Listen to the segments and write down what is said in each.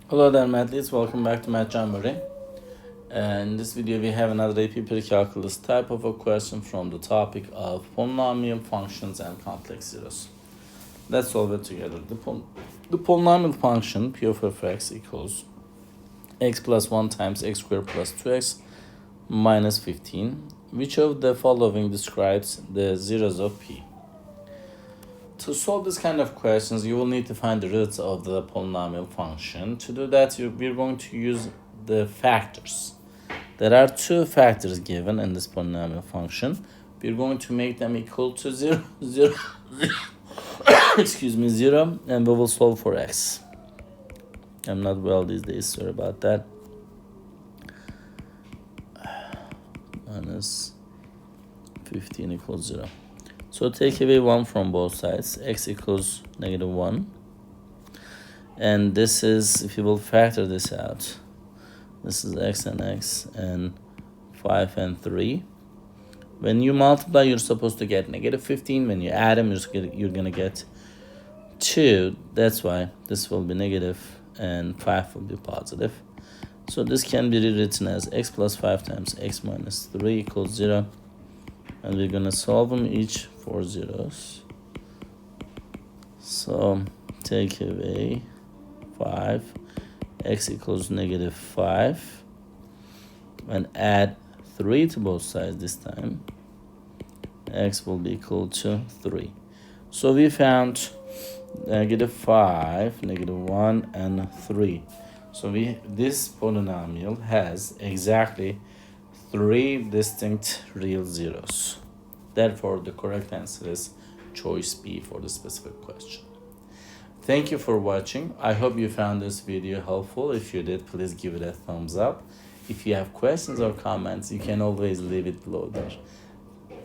Hello there, mathletes. Welcome back to Math Jamboree. In this video, we have another AP Precalculus type of a question from the topic of polynomial functions and complex zeros. Let's solve it together. The polynomial function p of f(x) equals x plus 1 times x squared plus 2x minus 15. Which of the following describes the zeros of p? To solve this kind of questions, you will need to find the roots of the polynomial function. To do that, we're going to use the factors. There are two factors given in this polynomial function. We're going to make them equal to 0, 0, 0, and we will solve for x. I'm not well these days, sorry about that. Minus 15 equals 0. So take away 1 from both sides. X equals negative 1. And this is, if you will factor this out, this is x and 5 and 3. When you multiply, you're supposed to get negative 15. When you add them, you're going to get 2. That's why this will be negative and 5 will be positive. So this can be rewritten as x plus 5 times x minus 3 equals 0. And we're going to solve them each for zeros. So take away 5, x equals negative 5, and add 3 to both sides this time. X will be equal to 3. So we found negative 5, negative 1, and 3. So this polynomial has exactly 3 distinct real zeros. Therefore, the correct answer is choice B for the specific question. Thank you for watching. I hope you found this video helpful. If you did, please give it a thumbs up. If you have questions or comments, you can always leave it below there.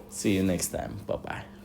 See you next time. Bye-bye.